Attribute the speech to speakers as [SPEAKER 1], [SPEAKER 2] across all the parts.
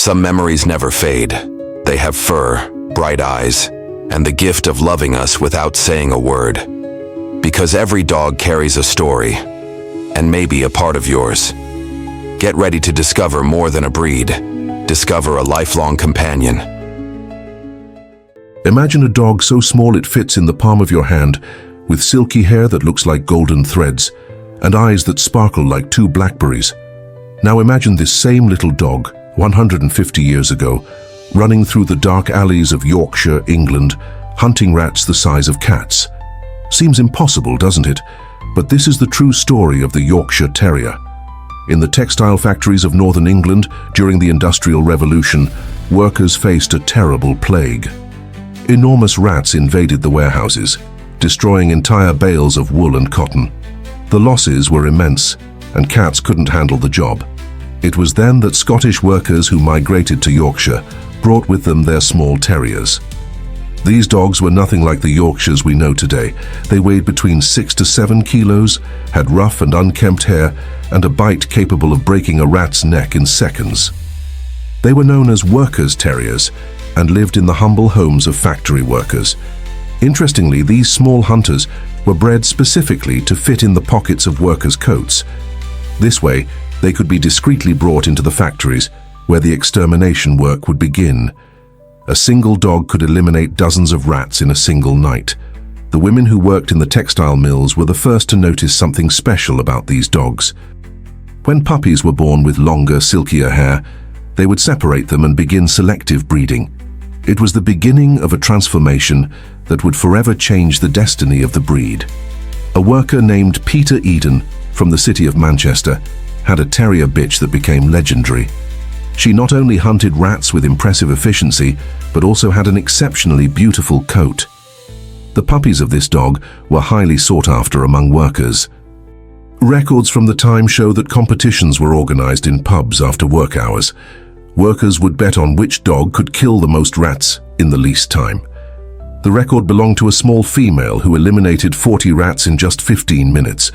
[SPEAKER 1] Some memories never fade. They have fur, bright eyes, and the gift of loving us without saying a word. Because every dog carries a story, and maybe a part of yours. Get ready to discover more than a breed. Discover a lifelong companion.
[SPEAKER 2] Imagine a dog so small it fits in the palm of your hand, with silky hair that looks like golden threads, and eyes that sparkle like two blackberries. Now imagine this same little dog, 150 years ago, running through the dark alleys of Yorkshire, England, hunting rats the size of cats. Seems impossible, doesn't it? But this is the true story of the Yorkshire Terrier. In the textile factories of northern England during the Industrial Revolution, workers faced a terrible plague. Enormous rats invaded the warehouses, destroying entire bales of wool and cotton. The losses were immense, and cats couldn't handle the job. It was then that Scottish workers who migrated to Yorkshire brought with them their small terriers. These dogs were nothing like the Yorkshires we know today. They weighed between 6 to 7 kilos, had rough and unkempt hair, and a bite capable of breaking a rat's neck in seconds. They were known as workers' terriers and lived in the humble homes of factory workers. Interestingly, these small hunters were bred specifically to fit in the pockets of workers' coats. This way, they could be discreetly brought into the factories where the extermination work would begin. A single dog could eliminate dozens of rats in a single night. The women who worked in the textile mills were the first to notice something special about these dogs. When puppies were born with longer, silkier hair, they would separate them and begin selective breeding. It was the beginning of a transformation that would forever change the destiny of the breed. A worker named Peter Eden from the city of Manchester had a terrier bitch that became legendary. She not only hunted rats with impressive efficiency, but also had an exceptionally beautiful coat. The puppies of this dog were highly sought after among workers. Records from the time show that competitions were organized in pubs after work hours. Workers would bet on which dog could kill the most rats in the least time. The record belonged to a small female who eliminated 40 rats in just 15 minutes.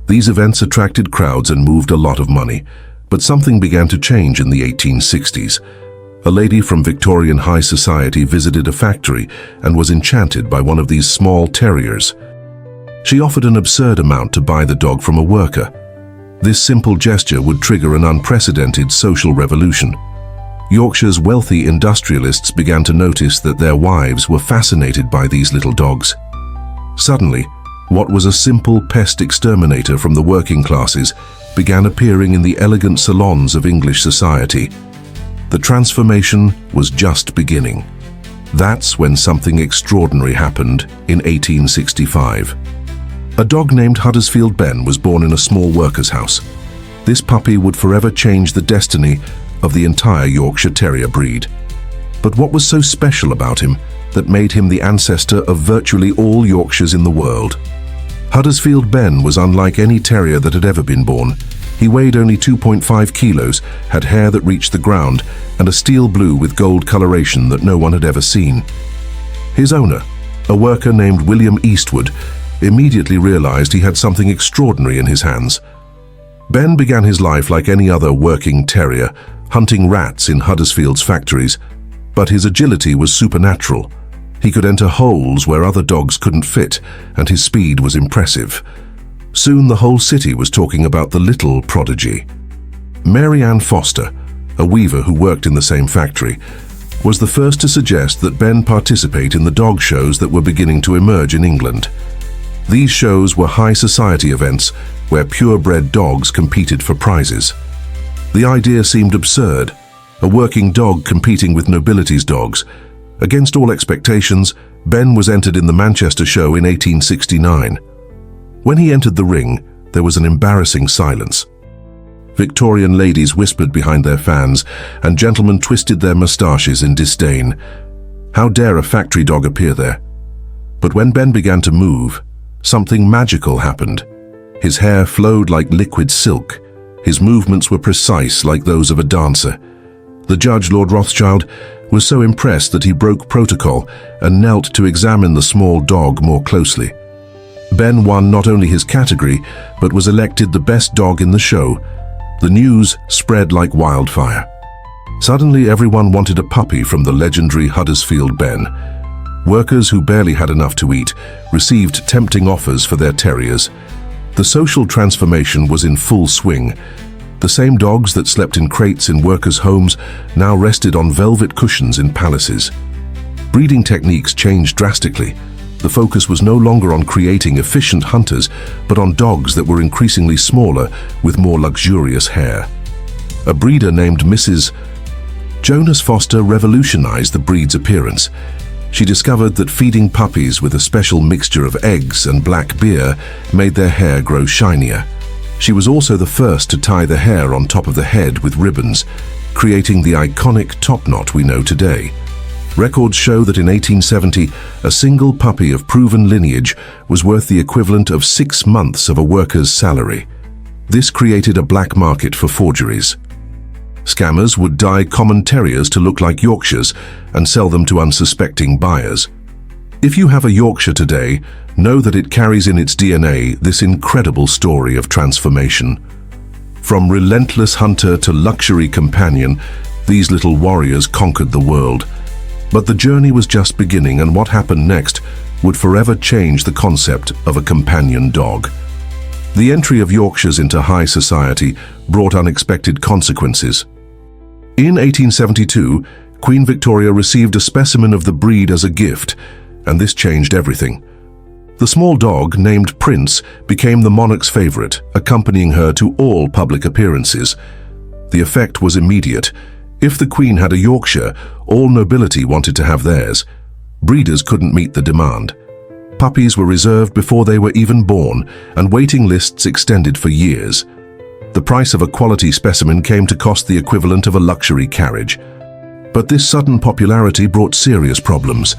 [SPEAKER 2] These events attracted crowds and moved a lot of money. But something began to change in the 1860s. A lady from Victorian high society visited a factory and was enchanted by one of these small terriers. She offered an absurd amount to buy the dog from a worker. This simple gesture would trigger an unprecedented social revolution. Yorkshire's wealthy industrialists began to notice that their wives were fascinated by these little dogs. Suddenly, what was a simple pest exterminator from the working classes began appearing in the elegant salons of English society. The transformation was just beginning. That's when something extraordinary happened in 1865. A dog named Huddersfield Ben was born in a small worker's house. This puppy would forever change the destiny of the entire Yorkshire Terrier breed. But what was so special about him that made him the ancestor of virtually all Yorkshires in the world? Huddersfield Ben was unlike any terrier that had ever been born. He weighed only 2.5 kilos, had hair that reached the ground, and a steel blue with gold coloration that no one had ever seen. His owner, a worker named William Eastwood, immediately realized he had something extraordinary in his hands. Ben began his life like any other working terrier, hunting rats in Huddersfield's factories, but his agility was supernatural. He could enter holes where other dogs couldn't fit, and his speed was impressive. Soon the whole city was talking about the little prodigy. Mary Ann Foster, a weaver who worked in the same factory, was the first to suggest that Ben participate in the dog shows that were beginning to emerge in England. These shows were high society events where purebred dogs competed for prizes. The idea seemed absurd, a working dog competing with nobility's dogs. Against all expectations, Ben was entered in the Manchester show in 1869. When he entered the ring, there was an embarrassing silence. Victorian ladies whispered behind their fans, and gentlemen twisted their moustaches in disdain. How dare a factory dog appear there? But when Ben began to move, something magical happened. His hair flowed like liquid silk. His movements were precise like those of a dancer. The judge, Lord Rothschild, was so impressed that he broke protocol and knelt to examine the small dog more closely. Ben won not only his category, but was elected the best dog in the show. The news spread like wildfire. Suddenly, everyone wanted a puppy from the legendary Huddersfield Ben. Workers who barely had enough to eat received tempting offers for their terriers. The social transformation was in full swing. The same dogs that slept in crates in workers' homes now rested on velvet cushions in palaces. Breeding techniques changed drastically. The focus was no longer on creating efficient hunters, but on dogs that were increasingly smaller with more luxurious hair. A breeder named Mrs. Jonas Foster revolutionized the breed's appearance. She discovered that feeding puppies with a special mixture of eggs and black beer made their hair grow shinier. She was also the first to tie the hair on top of the head with ribbons, creating the iconic top knot we know today. Records show that in 1870, a single puppy of proven lineage was worth the equivalent of 6 months of a worker's salary. This created a black market for forgeries. Scammers would dye common terriers to look like Yorkshires and sell them to unsuspecting buyers. If you have a Yorkshire today, know that it carries in its DNA this incredible story of transformation. From relentless hunter to luxury companion, these little warriors conquered the world. But the journey was just beginning, and what happened next would forever change the concept of a companion dog. The entry of Yorkshires into high society brought unexpected consequences. In 1872, Queen Victoria received a specimen of the breed as a gift, and this changed everything. The small dog, named Prince, became the monarch's favorite, accompanying her to all public appearances. The effect was immediate. If the Queen had a Yorkshire, all nobility wanted to have theirs. Breeders couldn't meet the demand. Puppies were reserved before they were even born, and waiting lists extended for years. The price of a quality specimen came to cost the equivalent of a luxury carriage. But this sudden popularity brought serious problems.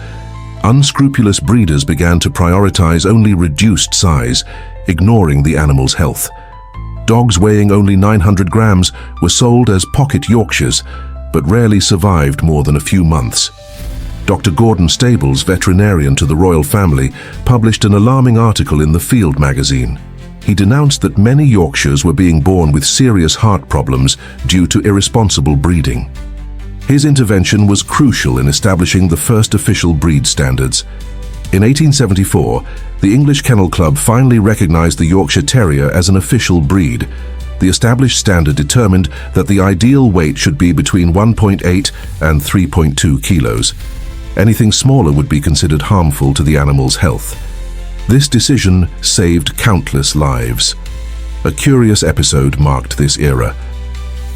[SPEAKER 2] Unscrupulous breeders began to prioritize only reduced size, ignoring the animal's health. Dogs weighing only 900 grams were sold as pocket Yorkshires, but rarely survived more than a few months. Dr. Gordon Stables, veterinarian to the royal family, published an alarming article in the Field magazine. He denounced that many Yorkshires were being born with serious heart problems due to irresponsible breeding. His intervention was crucial in establishing the first official breed standards. In 1874, the English Kennel Club finally recognized the Yorkshire Terrier as an official breed. The established standard determined that the ideal weight should be between 1.8 and 3.2 kilos. Anything smaller would be considered harmful to the animal's health. This decision saved countless lives. A curious episode marked this era.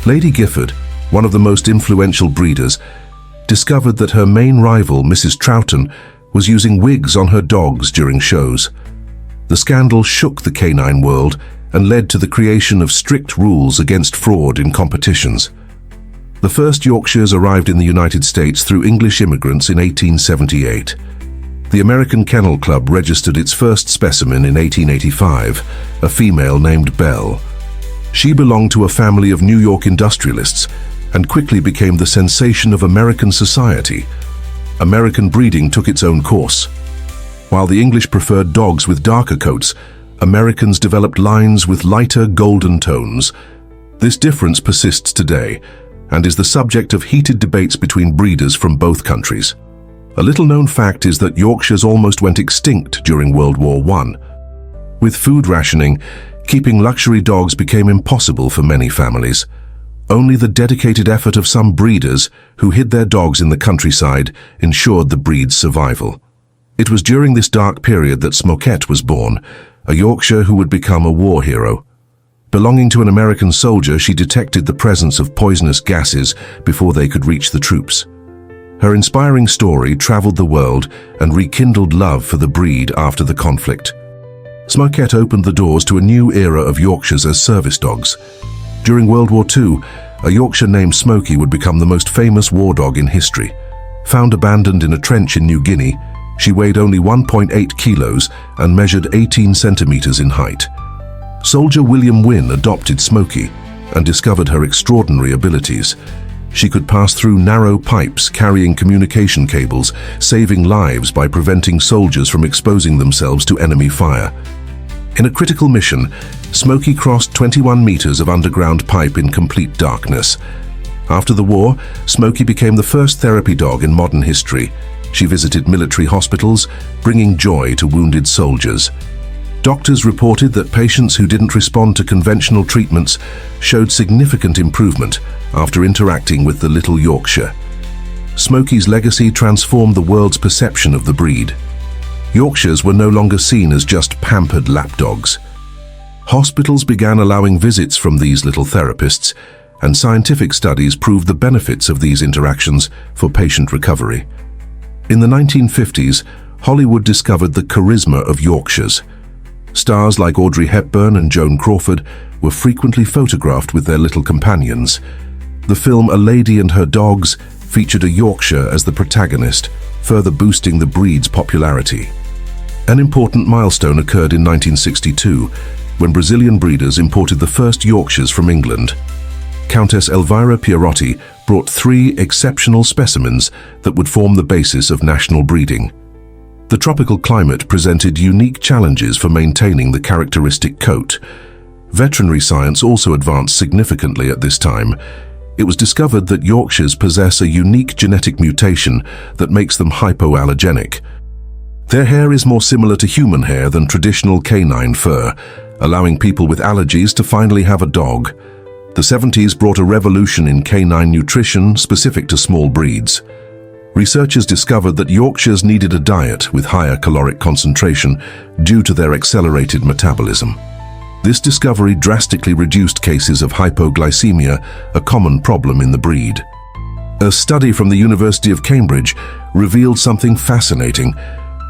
[SPEAKER 2] Lady Gifford, one of the most influential breeders, discovered that her main rival, Mrs. Troughton, was using wigs on her dogs during shows. The scandal shook the canine world and led to the creation of strict rules against fraud in competitions. The first Yorkshires arrived in the United States through English immigrants in 1878. The American Kennel Club registered its first specimen in 1885, a female named Belle. She belonged to a family of New York industrialists and quickly became the sensation of American society. American breeding took its own course. While the English preferred dogs with darker coats, Americans developed lines with lighter golden tones. This difference persists today and is the subject of heated debates between breeders from both countries. A little-known fact is that Yorkshires almost went extinct during World War I. With food rationing, keeping luxury dogs became impossible for many families. Only the dedicated effort of some breeders who hid their dogs in the countryside ensured the breed's survival. It was during this dark period that Smokette was born, a Yorkshire who would become a war hero. Belonging to an American soldier, she detected the presence of poisonous gases before they could reach the troops. Her inspiring story traveled the world and rekindled love for the breed after the conflict. Smokette opened the doors to a new era of Yorkshires as service dogs. During World War II, a Yorkshire named Smoky would become the most famous war dog in history. Found abandoned in a trench in New Guinea, she weighed only 1.8 kilos and measured 18 centimeters in height. Soldier William Wynne adopted Smoky and discovered her extraordinary abilities. She could pass through narrow pipes carrying communication cables, saving lives by preventing soldiers from exposing themselves to enemy fire. In a critical mission, Smoky crossed 21 meters of underground pipe in complete darkness. After the war, Smoky became the first therapy dog in modern history. She visited military hospitals, bringing joy to wounded soldiers. Doctors reported that patients who didn't respond to conventional treatments showed significant improvement after interacting with the little Yorkshire. Smoky's legacy transformed the world's perception of the breed. Yorkshires were no longer seen as just pampered lapdogs. Hospitals began allowing visits from these little therapists, and scientific studies proved the benefits of these interactions for patient recovery. In the 1950s, Hollywood discovered the charisma of Yorkshires. Stars like Audrey Hepburn and Joan Crawford were frequently photographed with their little companions. The film A Lady and Her Dogs featured a Yorkshire as the protagonist, further boosting the breed's popularity. An important milestone occurred in 1962, when Brazilian breeders imported the first Yorkshires from England. Countess Elvira Pierotti brought 3 exceptional specimens that would form the basis of national breeding. The tropical climate presented unique challenges for maintaining the characteristic coat. Veterinary science also advanced significantly at this time. It was discovered that Yorkshires possess a unique genetic mutation that makes them hypoallergenic. Their hair is more similar to human hair than traditional canine fur, allowing people with allergies to finally have a dog. The 70s brought a revolution in canine nutrition specific to small breeds. Researchers discovered that Yorkshires needed a diet with higher caloric concentration due to their accelerated metabolism. This discovery drastically reduced cases of hypoglycemia, a common problem in the breed. A study from the University of Cambridge revealed something fascinating.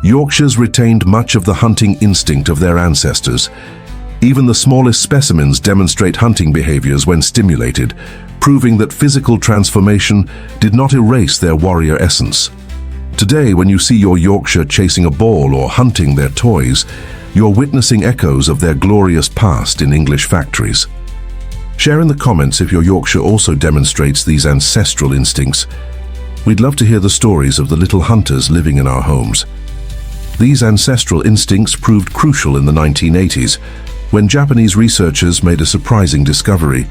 [SPEAKER 2] Yorkshires retained much of the hunting instinct of their ancestors. Even the smallest specimens demonstrate hunting behaviors when stimulated, proving that physical transformation did not erase their warrior essence. Today, when you see your Yorkshire chasing a ball or hunting their toys, you're witnessing echoes of their glorious past in English factories. Share in the comments if your Yorkshire also demonstrates these ancestral instincts. We'd love to hear the stories of the little hunters living in our homes. These ancestral instincts proved crucial in the 1980s, when Japanese researchers made a surprising discovery.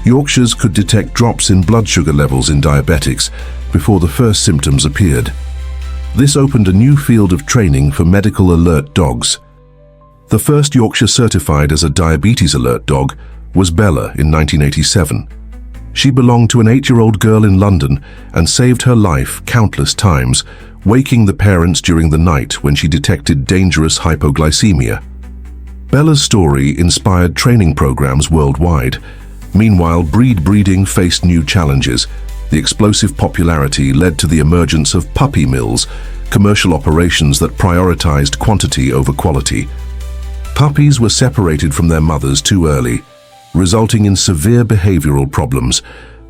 [SPEAKER 2] Yorkshires could detect drops in blood sugar levels in diabetics before the first symptoms appeared. This opened a new field of training for medical alert dogs. The first Yorkshire certified as a diabetes alert dog was Bella in 1987. She belonged to an 8-year-old girl in London and saved her life countless times, waking the parents during the night when she detected dangerous hypoglycemia. Bella's story inspired training programs worldwide. Meanwhile, breeding faced new challenges. The explosive popularity led to the emergence of puppy mills, commercial operations that prioritized quantity over quality. Puppies were separated from their mothers too early, resulting in severe behavioral problems.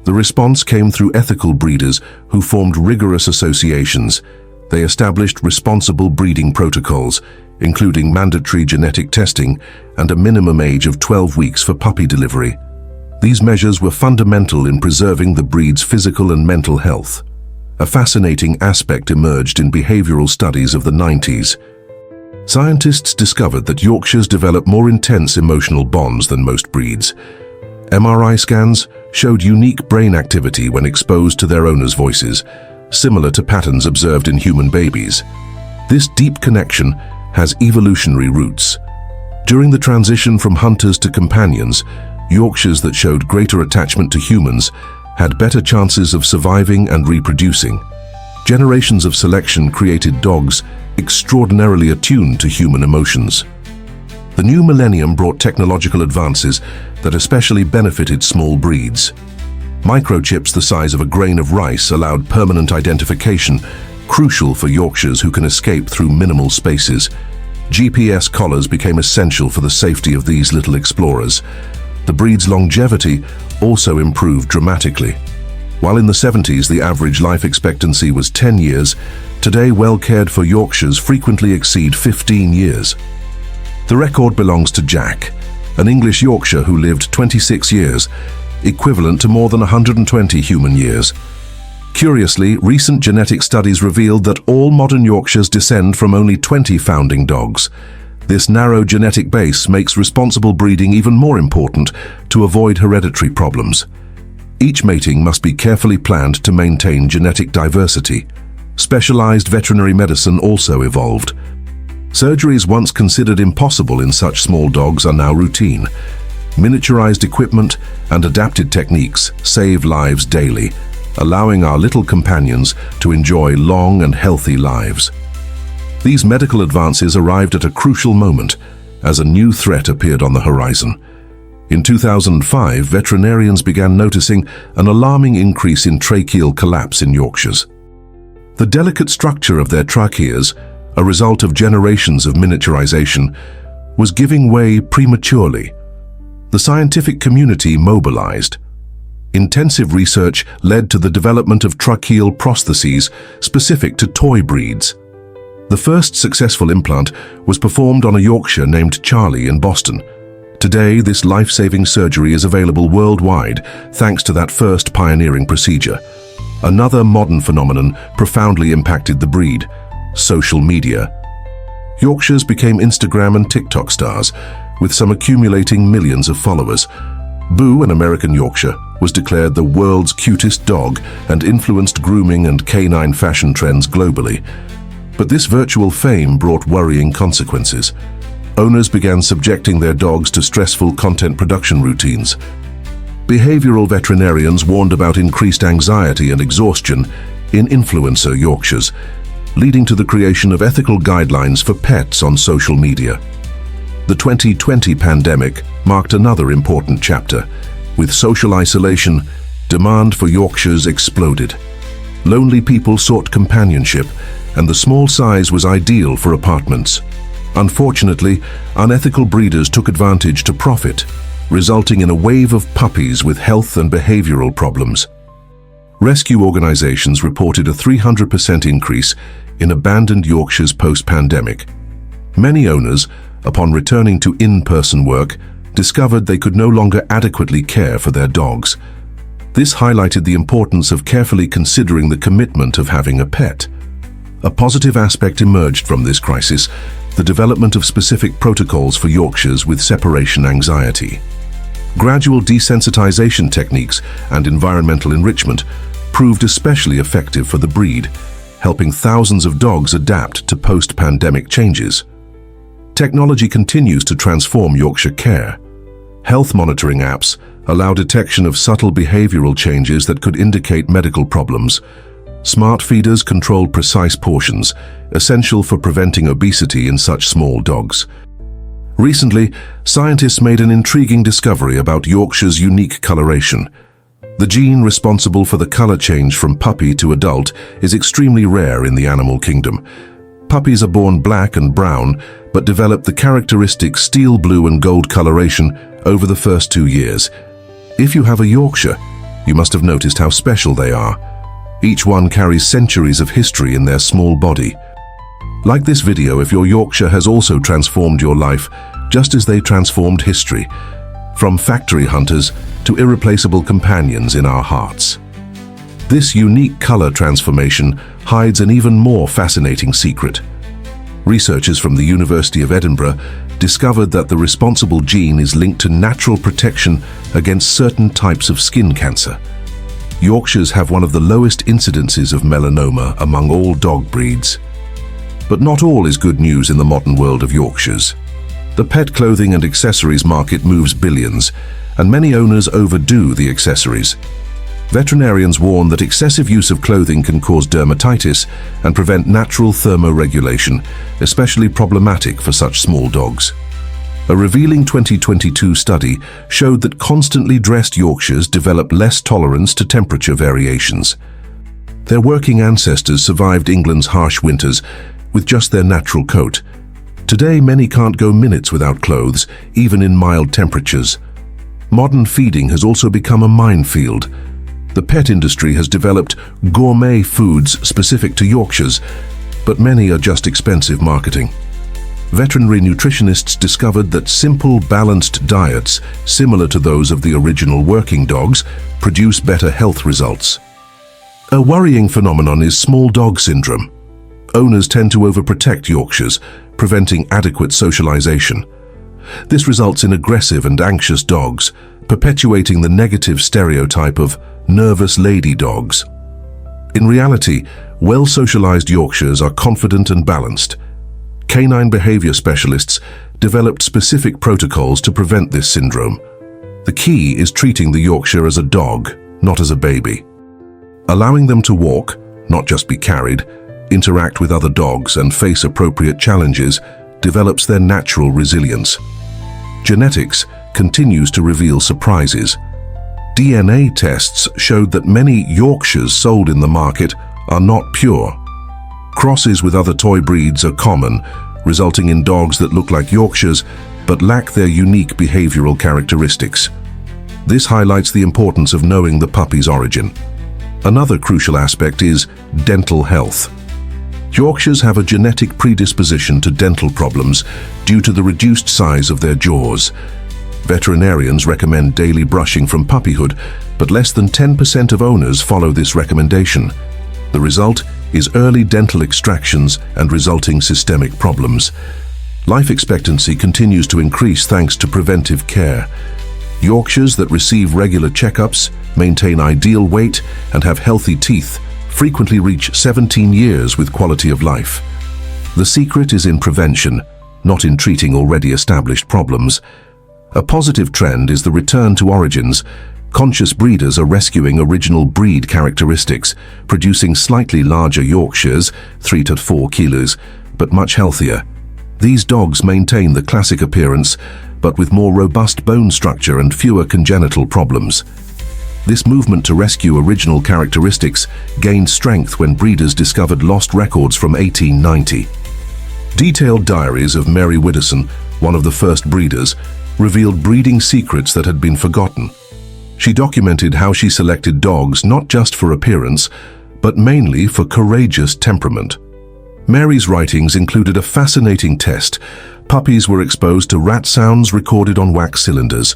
[SPEAKER 2] The response came through ethical breeders who formed rigorous associations. They established responsible breeding protocols, including mandatory genetic testing and a minimum age of 12 weeks for puppy delivery. These measures were fundamental in preserving the breed's physical and mental health. A fascinating aspect emerged in behavioral studies of the 90s. Scientists discovered that Yorkshires develop more intense emotional bonds than most breeds. MRI scans showed unique brain activity when exposed to their owners' voices, similar to patterns observed in human babies. This deep connection has evolutionary roots. During the transition from hunters to companions, Yorkshires that showed greater attachment to humans had better chances of surviving and reproducing. Generations of selection created dogs extraordinarily attuned to human emotions. The new millennium brought technological advances that especially benefited small breeds. Microchips the size of a grain of rice allowed permanent identification, crucial for Yorkshires who can escape through minimal spaces. GPS collars became essential for the safety of these little explorers. The breed's longevity also improved dramatically. While in the 70s the average life expectancy was 10 years, today well-cared-for Yorkshires frequently exceed 15 years. The record belongs to Jack, an English Yorkshire who lived 26 years, equivalent to more than 120 human years. Curiously, recent genetic studies revealed that all modern Yorkshires descend from only 20 founding dogs. This narrow genetic base makes responsible breeding even more important to avoid hereditary problems. Each mating must be carefully planned to maintain genetic diversity. Specialized veterinary medicine also evolved. Surgeries once considered impossible in such small dogs are now routine. Miniaturized equipment and adapted techniques save lives daily, allowing our little companions to enjoy long and healthy lives. These medical advances arrived at a crucial moment as a new threat appeared on the horizon. In 2005, veterinarians began noticing an alarming increase in tracheal collapse in Yorkshires. The delicate structure of their tracheas, a result of generations of miniaturization, was giving way prematurely. The scientific community mobilized. Intensive research led to the development of tracheal prostheses specific to toy breeds. The first successful implant was performed on a Yorkshire named Charlie in Boston. Today, this life-saving surgery is available worldwide thanks to that first pioneering procedure. Another modern phenomenon profoundly impacted the breed: social media. Yorkshires became Instagram and TikTok stars, with some accumulating millions of followers. Boo, an American Yorkshire, was declared the world's cutest dog and influenced grooming and canine fashion trends globally. But this virtual fame brought worrying consequences. Owners began subjecting their dogs to stressful content production routines. Behavioral veterinarians warned about increased anxiety and exhaustion in influencer Yorkshires, leading to the creation of ethical guidelines for pets on social media. The 2020 pandemic marked another important chapter. With social isolation, demand for Yorkshires exploded. Lonely people sought companionship, and the small size was ideal for apartments. Unfortunately, unethical breeders took advantage to profit, resulting in a wave of puppies with health and behavioral problems. Rescue organizations reported a 300% increase in abandoned Yorkshires post-pandemic. Many owners, upon returning to in-person work, discovered they could no longer adequately care for their dogs. This highlighted the importance of carefully considering the commitment of having a pet. A positive aspect emerged from this crisis: the development of specific protocols for Yorkshires with separation anxiety. Gradual desensitization techniques and environmental enrichment proved especially effective for the breed, helping thousands of dogs adapt to post-pandemic changes. Technology continues to transform Yorkshire care. Health monitoring apps allow detection of subtle behavioral changes that could indicate medical problems. Smart feeders control precise portions, essential for preventing obesity in such small dogs. Recently, scientists made an intriguing discovery about Yorkshire's unique coloration. The gene responsible for the color change from puppy to adult is extremely rare in the animal kingdom. Puppies are born black and brown, but develop the characteristic steel blue and gold coloration over the first 2 years. If you have a Yorkshire, you must have noticed how special they are. Each one carries centuries of history in their small body. Like this video if your Yorkshire has also transformed your life, just as they transformed history, from factory hunters to irreplaceable companions in our hearts. This unique color transformation hides an even more fascinating secret. Researchers from the University of Edinburgh discovered that the responsible gene is linked to natural protection against certain types of skin cancer. Yorkshires have one of the lowest incidences of melanoma among all dog breeds. But not all is good news in the modern world of Yorkshires. The pet clothing and accessories market moves billions, and many owners overdo the accessories. Veterinarians warn that excessive use of clothing can cause dermatitis and prevent natural thermoregulation, especially problematic for such small dogs. A revealing 2022 study showed that constantly dressed Yorkshires develop less tolerance to temperature variations. Their working ancestors survived England's harsh winters with just their natural coat. Today, many can't go minutes without clothes, even in mild temperatures. Modern feeding has also become a minefield. The pet industry has developed gourmet foods specific to Yorkshires, but many are just expensive marketing. Veterinary nutritionists discovered that simple, balanced diets, similar to those of the original working dogs, produce better health results. A worrying phenomenon is small dog syndrome. Owners tend to overprotect Yorkshires, preventing adequate socialization. This results in aggressive and anxious dogs, perpetuating the negative stereotype of nervous lady dogs. In reality, well-socialized Yorkshires are confident and balanced. Canine behavior specialists developed specific protocols to prevent this syndrome. The key is treating the Yorkshire as a dog, not as a baby. Allowing them to walk, not just be carried, interact with other dogs and face appropriate challenges develops their natural resilience. Genetics continues to reveal surprises. DNA tests showed that many Yorkshires sold in the market are not pure. Crosses with other toy breeds are common, resulting in dogs that look like Yorkshires but lack their unique behavioral characteristics. This highlights the importance of knowing the puppy's origin. Another crucial aspect is dental health. Yorkshires have a genetic predisposition to dental problems due to the reduced size of their jaws. Veterinarians recommend daily brushing from puppyhood, but less than 10% of owners follow this recommendation. The result is early dental extractions and resulting systemic problems. Life expectancy continues to increase thanks to preventive care. Yorkshires that receive regular checkups, maintain ideal weight, and have healthy teeth frequently reach 17 years with quality of life. The secret is in prevention, not in treating already established problems. A positive trend is the return to origins. Conscious breeders are rescuing original breed characteristics, producing slightly larger Yorkshires, 3 to 4 kilos, but much healthier. These dogs maintain the classic appearance, but with more robust bone structure and fewer congenital problems. This movement to rescue original characteristics gained strength when breeders discovered lost records from 1890. Detailed diaries of Mary Widdowson, one of the first breeders, revealed breeding secrets that had been forgotten. She documented how she selected dogs not just for appearance, but mainly for courageous temperament. Mary's writings included a fascinating test. Puppies were exposed to rat sounds recorded on wax cylinders.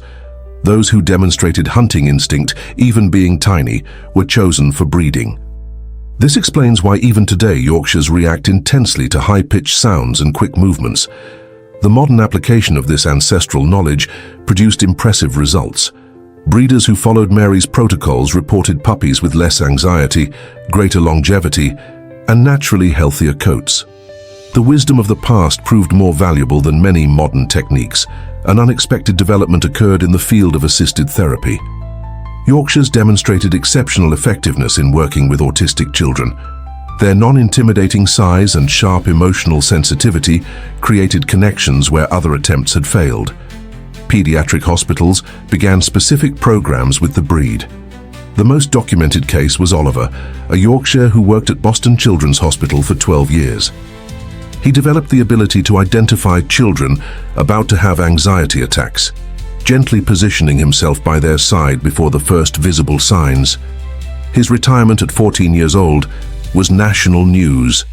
[SPEAKER 2] Those who demonstrated hunting instinct, even being tiny, were chosen for breeding. This explains why even today Yorkshires react intensely to high-pitched sounds and quick movements. The modern application of this ancestral knowledge produced impressive results. Breeders who followed Mary's protocols reported puppies with less anxiety, greater longevity, and naturally healthier coats. The wisdom of the past proved more valuable than many modern techniques. An unexpected development occurred in the field of assisted therapy. Yorkshires demonstrated exceptional effectiveness in working with autistic children. Their non-intimidating size and sharp emotional sensitivity created connections where other attempts had failed. Pediatric hospitals began specific programs with the breed. The most documented case was Oliver, a Yorkshire who worked at Boston Children's Hospital for 12 years. He developed the ability to identify children about to have anxiety attacks, gently positioning himself by their side before the first visible signs. His retirement at 14 years old was national news.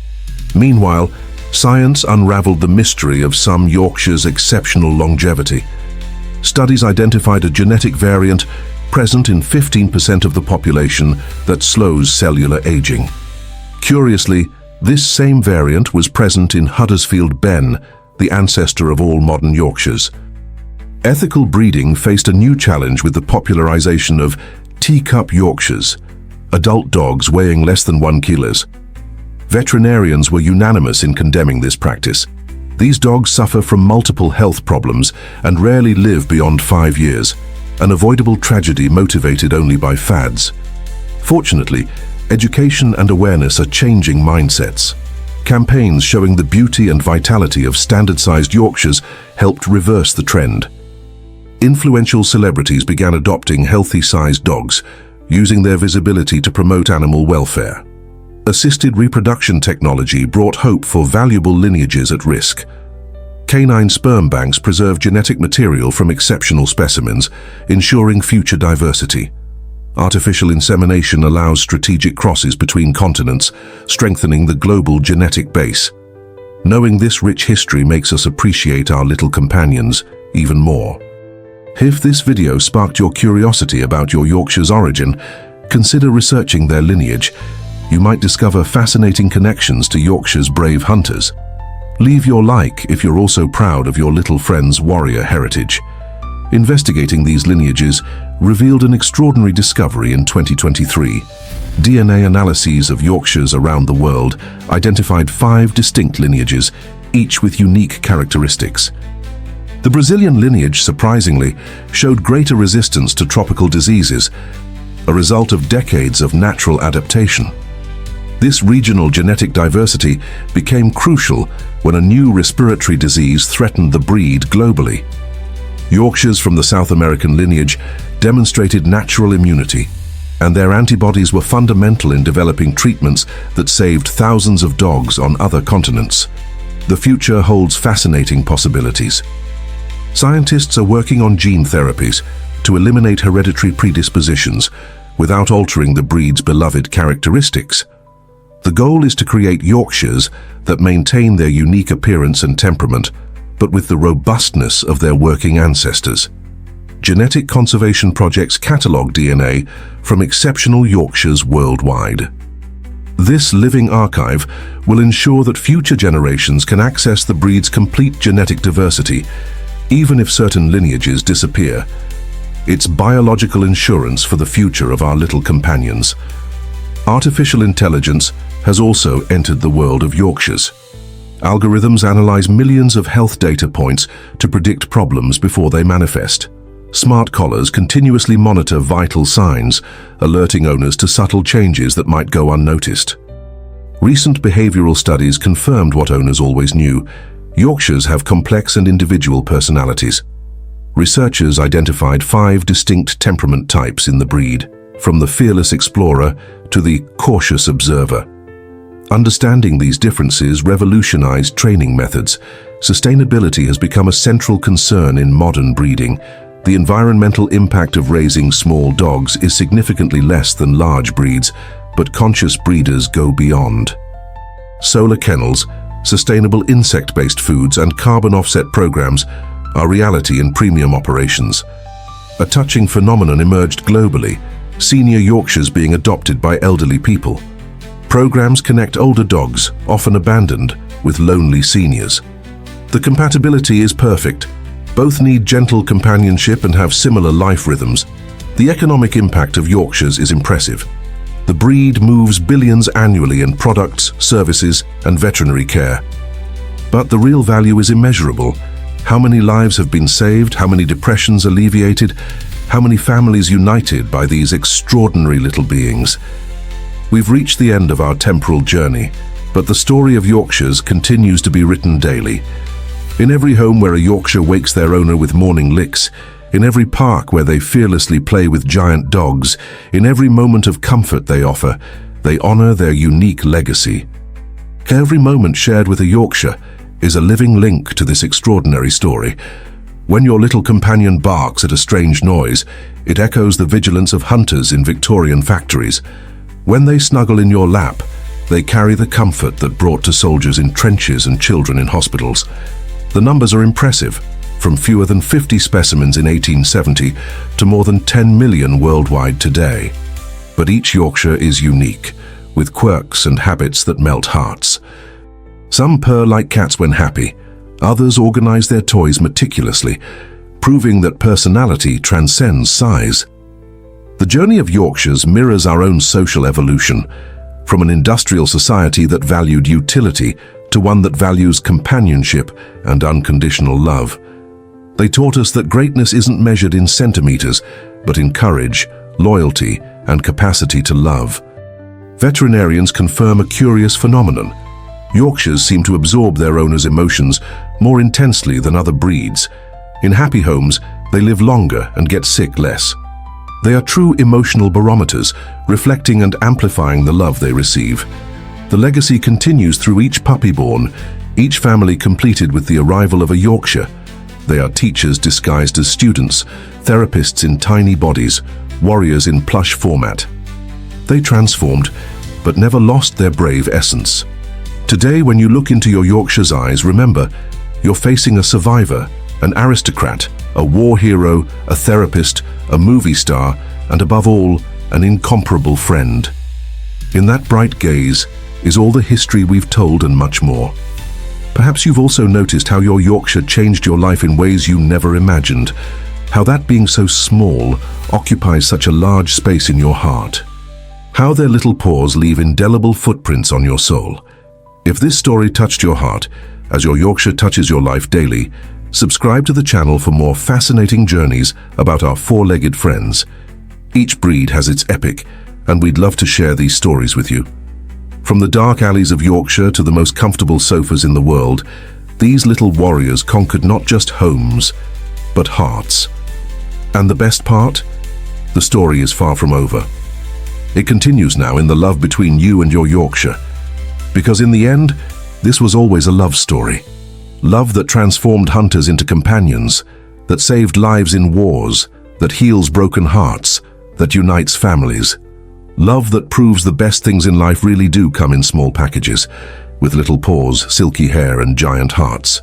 [SPEAKER 2] Meanwhile, science unraveled the mystery of some Yorkshire's exceptional longevity. Studies identified a genetic variant present in 15% of the population that slows cellular aging. Curiously, this same variant was present in Huddersfield Ben, the ancestor of all modern Yorkshires. Ethical breeding faced a new challenge with the popularization of teacup Yorkshires, adult dogs weighing less than 1 kilo. Veterinarians were unanimous in condemning this practice. These dogs suffer from multiple health problems and rarely live beyond 5 years, an avoidable tragedy motivated only by fads. Fortunately, education and awareness are changing mindsets. Campaigns showing the beauty and vitality of standard-sized Yorkshires helped reverse the trend. Influential celebrities began adopting healthy-sized dogs, using their visibility to promote animal welfare. Assisted reproduction technology brought hope for valuable lineages at risk. Canine sperm banks preserve genetic material from exceptional specimens, ensuring future diversity. Artificial insemination allows strategic crosses between continents, strengthening the global genetic base. Knowing this rich history makes us appreciate our little companions even more. If this video sparked your curiosity about your Yorkshire's origin, consider researching their lineage. You might discover fascinating connections to Yorkshire's brave hunters. Leave your like if you're also proud of your little friend's warrior heritage. Investigating these lineages revealed an extraordinary discovery in 2023. DNA analyses of Yorkshires around the world identified 5 distinct lineages, each with unique characteristics. The Brazilian lineage, surprisingly, showed greater resistance to tropical diseases, a result of decades of natural adaptation. This regional genetic diversity became crucial when a new respiratory disease threatened the breed globally. Yorkshires from the South American lineage demonstrated natural immunity, and their antibodies were fundamental in developing treatments that saved thousands of dogs on other continents. The future holds fascinating possibilities. Scientists are working on gene therapies to eliminate hereditary predispositions without altering the breed's beloved characteristics. The goal is to create Yorkshires that maintain their unique appearance and temperament, but with the robustness of their working ancestors. Genetic conservation projects catalogue DNA from exceptional Yorkshires worldwide. This living archive will ensure that future generations can access the breed's complete genetic diversity, even if certain lineages disappear. It's biological insurance for the future of our little companions. Artificial intelligence has also entered the world of Yorkshires. Algorithms analyze millions of health data points to predict problems before they manifest. Smart collars continuously monitor vital signs, alerting owners to subtle changes that might go unnoticed. Recent behavioral studies confirmed what owners always knew: Yorkshires have complex and individual personalities. Researchers identified 5 distinct temperament types in the breed, from the fearless explorer to the cautious observer. Understanding these differences revolutionized training methods. Sustainability has become a central concern in modern breeding. The environmental impact of raising small dogs is significantly less than large breeds, but conscious breeders go beyond. Solar kennels, sustainable insect-based foods, and carbon offset programs are reality in premium operations. A touching phenomenon emerged globally: senior Yorkshires being adopted by elderly people. Programs connect older dogs, often abandoned, with lonely seniors. The compatibility is perfect. Both need gentle companionship and have similar life rhythms. The economic impact of Yorkshires is impressive. The breed moves billions annually in products, services, and veterinary care. But the real value is immeasurable. How many lives have been saved? How many depressions alleviated? How many families united by these extraordinary little beings? We've reached the end of our temporal journey, but the story of Yorkshires continues to be written daily. In every home where a Yorkshire wakes their owner with morning licks, in every park where they fearlessly play with giant dogs, in every moment of comfort they offer, they honor their unique legacy. Every moment shared with a Yorkshire is a living link to this extraordinary story. When your little companion barks at a strange noise, it echoes the vigilance of hunters in Victorian factories. When they snuggle in your lap, they carry the comfort that brought to soldiers in trenches and children in hospitals. The numbers are impressive, from fewer than 50 specimens in 1870 to more than 10 million worldwide today. But each Yorkshire is unique, with quirks and habits that melt hearts. Some purr like cats when happy, others organize their toys meticulously, proving that personality transcends size. The journey of Yorkshires mirrors our own social evolution, from an industrial society that valued utility to one that values companionship and unconditional love. They taught us that greatness isn't measured in centimeters, but in courage, loyalty, and capacity to love. Veterinarians confirm a curious phenomenon. Yorkshires seem to absorb their owners' emotions more intensely than other breeds. In happy homes, they live longer and get sick less. They are true emotional barometers, reflecting and amplifying the love they receive. The legacy continues through each puppy born, each family completed with the arrival of a Yorkshire. They are teachers disguised as students, therapists in tiny bodies, warriors in plush format. They transformed, but never lost their brave essence. Today, when you look into your Yorkshire's eyes, remember, you're facing a survivor, an aristocrat, a war hero, a therapist, a movie star, and above all, an incomparable friend. In that bright gaze is all the history we've told and much more. Perhaps you've also noticed how your Yorkshire changed your life in ways you never imagined. How that being so small occupies such a large space in your heart. How their little paws leave indelible footprints on your soul. If this story touched your heart, as your Yorkshire touches your life daily, subscribe to the channel for more fascinating journeys about our four-legged friends. Each breed has its epic, and we'd love to share these stories with you. From the dark alleys of Yorkshire to the most comfortable sofas in the world, these little warriors conquered not just homes, but hearts. And the best part? The story is far from over. It continues now in the love between you and your Yorkshire. Because in the end, this was always a love story. Love that transformed hunters into companions, that saved lives in wars, that heals broken hearts, that unites families. Love that proves the best things in life really do come in small packages, with little paws, silky hair, and giant hearts.